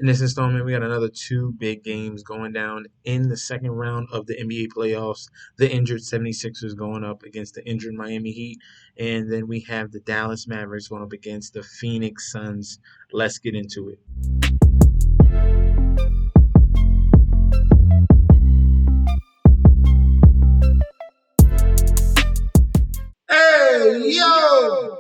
In this installment, we got another two big games going down in the second round of the NBA playoffs. The injured 76ers going up against the injured Miami Heat. And then we have the Dallas Mavericks going up against the Phoenix Suns. Let's get into it. Hey, yo!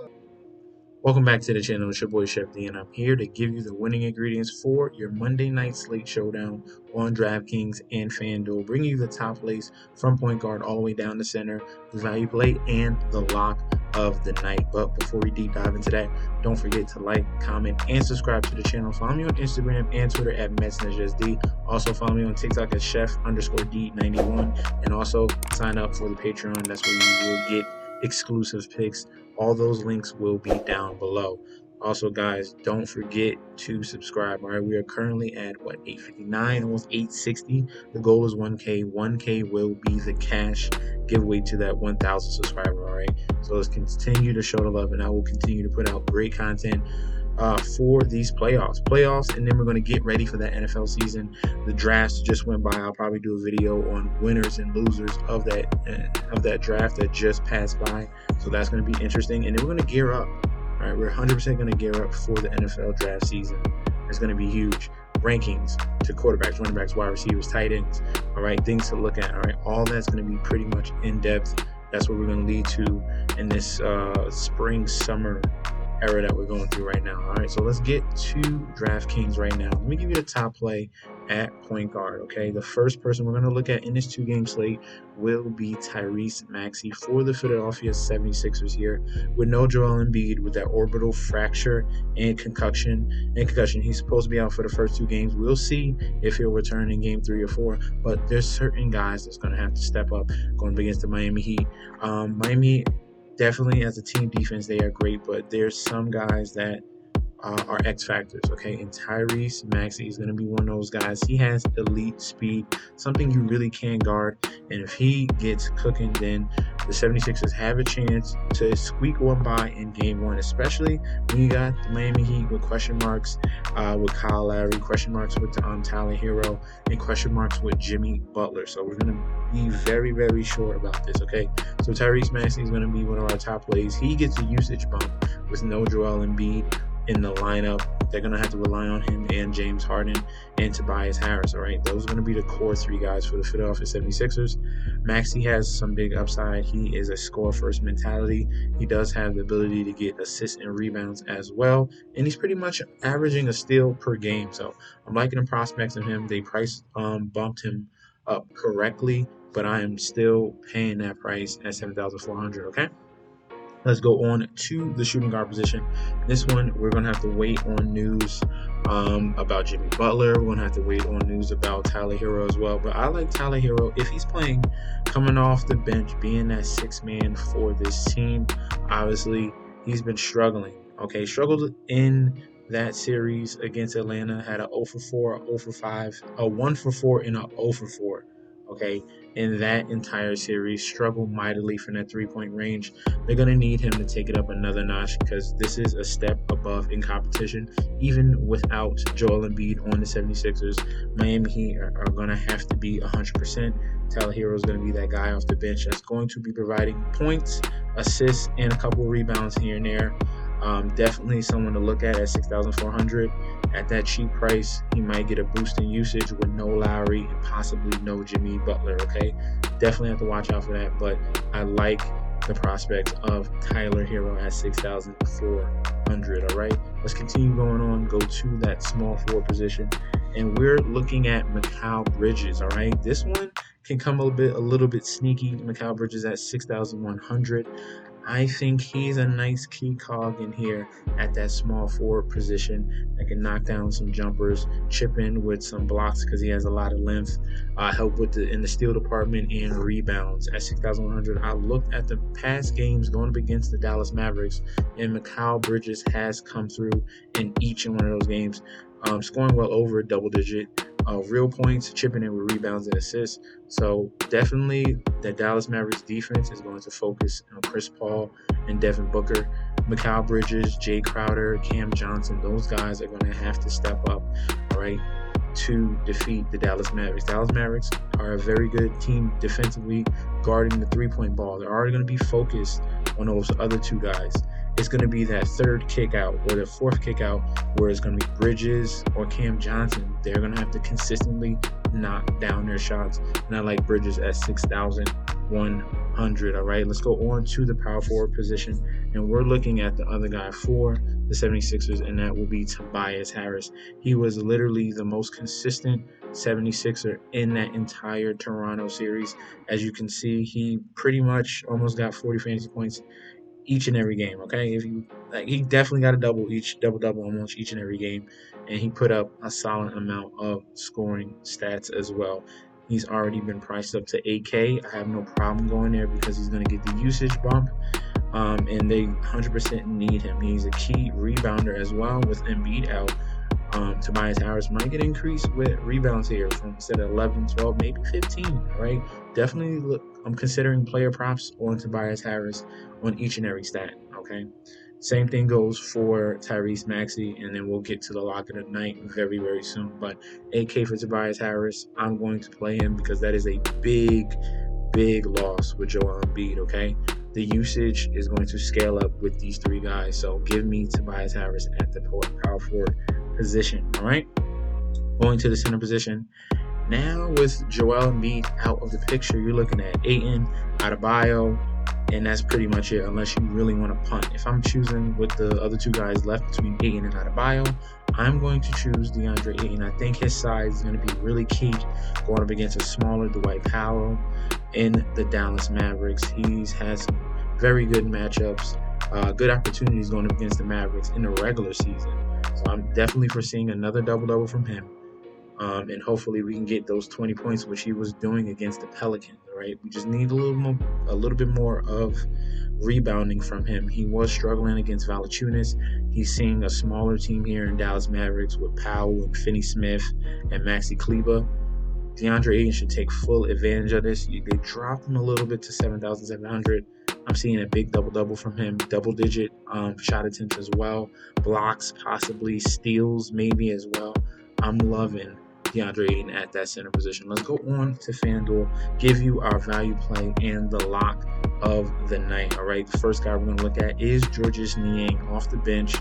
Welcome back to the channel. It's your boy Chef D, and I'm here to give you the winning ingredients for your Monday night slate showdown on DraftKings and Fanduel, bringing you the top plays from point guard all the way down to center, the value play, and the lock of the night. But before we deep dive into that, don't forget to like, comment, and subscribe to the channel. Follow me on Instagram and Twitter at MetsNinjaSD. Also follow me on TikTok at Chef_D91, and also sign up for the Patreon. That's where you will get exclusive picks. All those links will be down below. Also, guys, don't forget to subscribe. All right, we are currently at 859, almost 860. The goal is 1K. 1K will be the cash giveaway to that 1,000 subscriber. All right, so let's continue to show the love, and I will continue to put out great content for these playoffs, and then we're going to get ready for that NFL season. The drafts just went by. I'll probably do a video on winners and losers of that draft that just passed by, so that's going to be interesting. And then we're going to gear up. All right, we're 100% going to gear up for the NFL draft season. It's going to be huge. Rankings to quarterbacks, running backs, wide receivers, tight ends. All right, things to look at. All right, all that's going to be pretty much in depth. That's what we're going to lead to in this spring summer era that we're going through right now. All right, so let's get to DraftKings right now. Let me give you the top play at point guard. Okay, the first person we're going to look at in this two-game slate will be Tyrese Maxey for the Philadelphia 76ers here, with no Joel Embiid with that orbital fracture and concussion. He's supposed to be out for the first two games. We'll see if he'll return in game 3 or 4, but there's certain guys that's going to have to step up going up against the Miami Heat. Miami, definitely as a team defense, they are great, but there's some guys that are X factors, okay? And Tyrese Maxey is going to be one of those guys. He has elite speed, something you really can't guard. And if he gets cooking, then the 76ers have a chance to squeak one by in game 1, especially when you got the Miami Heat with question marks with Kyle Lowry, question marks with Tyler Hero, and question marks with Jimmy Butler. So we're going to be very, very sure about this, okay? So Tyrese Maxey is going to be one of our top plays. He gets a usage bump with no Joel Embiid in the lineup. They're going to have to rely on him and James Harden and Tobias Harris, all right? Those are going to be the core 3 guys for the Philadelphia 76ers. Maxey has some big upside. He is a score-first mentality. He does have the ability to get assists and rebounds as well, and he's pretty much averaging a steal per game. So I'm liking the prospects of him. They bumped him up correctly, but I am still paying that price at $7,400, okay? Let's go on to the shooting guard position. This one, we're going to have to wait on news about Jimmy Butler. We're going to have to wait on news about Tyler Hero as well. But I like Tyler Hero. If he's playing, coming off the bench, being that 6th man for this team, obviously he's been struggling. Okay, struggled in that series against Atlanta, had a 0 for 4, a 0 for 5, a 1 for 4, and a 0 for 4. Okay, in that entire series, struggled mightily from that 3-point range. They're going to need him to take it up another notch because this is a step above in competition. Even without Joel Embiid on the 76ers, Miami Heat are going to have to be 100%. Tyler Hero is going to be that guy off the bench that's going to be providing points, assists, and a couple rebounds here and there. Definitely someone to look at $6,400. At that cheap price, he might get a boost in usage with no Lowry and possibly no Jimmy Butler, okay? Definitely have to watch out for that, but I like the prospects of Tyler Hero at $6,400, all right? Let's continue going on, go to that small forward position, and we're looking at Mikal Bridges, all right? This one can come a little bit sneaky. Mikal Bridges at $6,100. I think he's a nice key cog in here at that small forward position that can knock down some jumpers, chip in with some blocks because he has a lot of length, help with in the steal department and rebounds. At $6,100, I looked at the past games going up against the Dallas Mavericks, and Mikal Bridges has come through in each and one of those games, scoring well over double-digit real points, chipping in with rebounds and assists. So definitely the Dallas Mavericks defense is going to focus on Chris Paul and Devin Booker. Mikal Bridges, Jay Crowder, Cam Johnson, those guys are going to have to step up. All right, to defeat the Dallas Mavericks. Dallas Mavericks are a very good team defensively guarding the three-point ball. They're already going to be focused on those other two guys. It's going to be that third kick out or the fourth kick out where it's going to be Bridges or Cam Johnson. They're going to have to consistently knock down their shots, not like Bridges at 6,100. All right, let's go on to the power forward position, and we're looking at the other guy for the 76ers, and that will be Tobias Harris. He was literally the most consistent 76er in that entire Toronto series. As you can see, he pretty much almost got 40 fantasy points each and every game. Okay, if you like, he definitely got a double almost each and every game, and he put up a solid amount of scoring stats as well. He's already been priced up to 8K. I have no problem going there because he's going to get the usage bump, and they 100% need him. He's a key rebounder as well with Embiid out. Tobias Harris might get increased with rebounds here from instead of 11, 12, maybe 15, right? Definitely I'm considering player props on Tobias Harris on each and every stat, okay? Same thing goes for Tyrese Maxey, and then we'll get to the lock of the night very, very soon. But 8K for Tobias Harris, I'm going to play him because that is a big loss with Joel Embiid, okay? The usage is going to scale up with these three guys, so give me Tobias Harris at the power forward position. All right, going to the center position now with Joel Embiid out of the picture. You're looking at Ayton, Adebayo, and that's pretty much it. Unless you really want to punt. If I'm choosing with the other two guys left between Ayton and Adebayo, I'm going to choose DeAndre Ayton. I think his size is going to be really key going up against a smaller Dwight Powell in the Dallas Mavericks. He's had some very good matchups, good opportunities going up against the Mavericks in the regular season. So I'm definitely foreseeing another double-double from him. And hopefully we can get those 20 points, which he was doing against the Pelicans, right? We just need a little bit more of rebounding from him. He was struggling against Valanciunas. He's seeing a smaller team here in Dallas Mavericks with Powell and Finney Smith and Maxi Kleber. DeAndre Ayton should take full advantage of this. They dropped him a little bit to 7,700. I'm seeing a big double-double from him, double-digit shot attempts as well, blocks possibly, steals maybe as well. I'm loving DeAndre Ayton at that center position. Let's go on to Fanduel, give you our value play and the lock of the night. All right, the first guy we're going to look at is Georges Niang off the bench.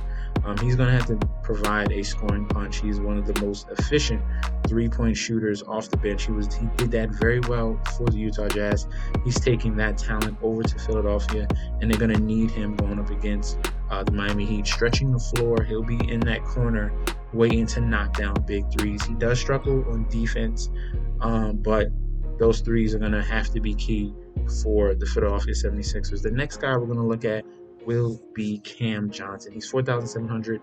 He's going to have to provide a scoring punch. He's one of the most efficient three-point shooters off the bench. He did that very well for the Utah Jazz. He's taking that talent over to Philadelphia, and they're going to need him going up against the Miami Heat. Stretching the floor, he'll be in that corner waiting to knock down big threes. He does struggle on defense, but those threes are going to have to be key for the Philadelphia 76ers. The next guy we're going to look at will be Cam Johnson. He's 4,700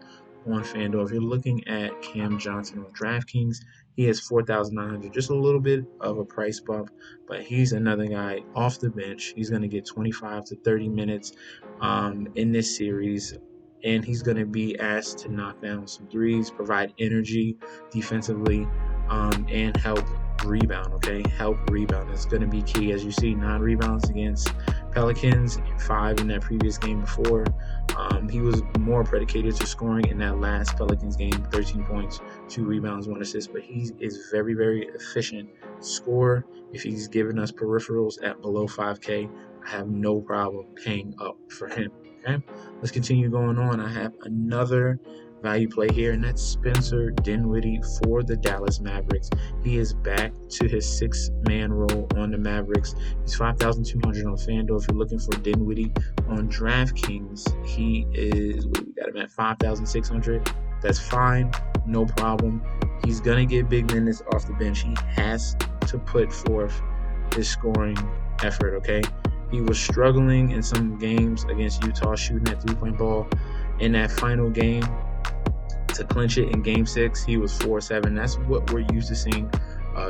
on FanDuel. If you're looking at Cam Johnson on DraftKings, he has 4,900, just a little bit of a price bump, but he's another guy off the bench. He's going to get 25 to 30 minutes in this series, and he's going to be asked to knock down some threes, provide energy defensively, and help rebound, okay? Help rebound. It's going to be key. As you see, 9 rebounds against Pelicans and 5 in that previous game before. He was more predicated to scoring in that last Pelicans game, 13 points, 2 rebounds, 1 assist, but he is very, very efficient scorer. If he's giving us peripherals at below 5K, I have no problem paying up for him, okay? Let's continue going on. I have another value play here, and that's Spencer Dinwiddie for the Dallas Mavericks. He is back to his 6-man role on the Mavericks. He's 5,200 on FanDuel. If you're looking for Dinwiddie on DraftKings, we got him at 5,600. That's fine, no problem. He's gonna get big minutes off the bench. He has to put forth his scoring effort, okay? He was struggling in some games against Utah shooting that 3-point ball. In that final game, to clinch it in Game 6, he was 4-7. That's what we're used to seeing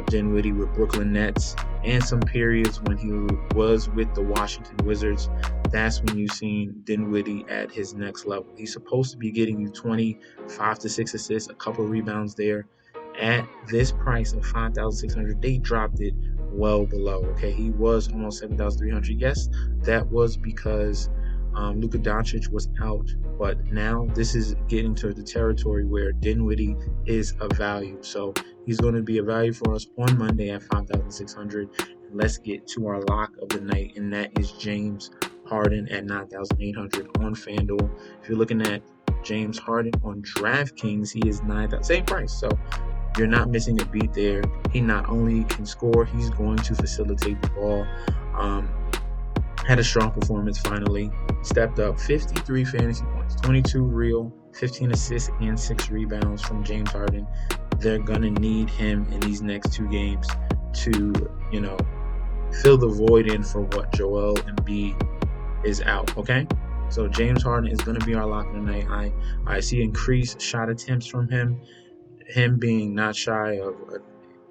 Dinwiddie with Brooklyn Nets, and some periods when he was with the Washington Wizards. That's when you've seen Dinwiddie at his next level. He's supposed to be getting you 25 to 6 assists, a couple rebounds there. At this price of 5,600, they dropped it well below. Okay, he was almost 7,300. Yes, that was because Luka Doncic was out, but now this is getting to the territory where Dinwiddie is a value. So he's going to be a value for us on Monday at 5,600. Let's get to our lock of the night, and that is James Harden at 9,800 on Fanduel. If you're looking at James Harden on DraftKings, he is 9,000, same price. So you're not missing a beat there. He not only can score, he's going to facilitate the ball. Had a strong performance finally. Stepped up 53 fantasy points, 22 real, 15 assists, and 6 rebounds from James Harden. They're going to need him in these next 2 games to, fill the void in for what Joel Embiid is out, okay? So James Harden is going to be our lock of the night. I see increased shot attempts from him being not shy of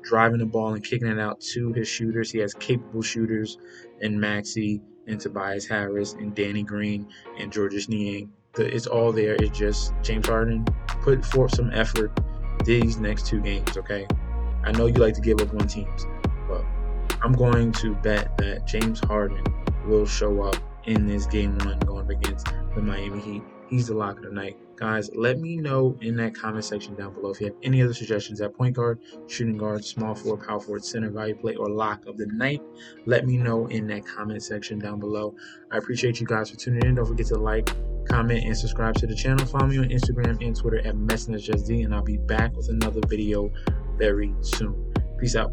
driving the ball and kicking it out to his shooters. He has capable shooters in Maxey and Tobias Harris and Danny Green and Georges Niang. It's all there. It's just James Harden put forth some effort these next 2 games, okay? I know you like to give up on teams, but I'm going to bet that James Harden will show up in this game 1 going up against the Miami Heat. He's the lock of the night. Guys, let me know in that comment section down below if you have any other suggestions at point guard, shooting guard, small forward, power forward, center, value play, or lock of the night. Let me know in that comment section down below. I appreciate you guys for tuning in. Don't forget to like, comment, and subscribe to the channel. Follow me on Instagram and Twitter at MessNetJustD, and I'll be back with another video very soon. Peace out.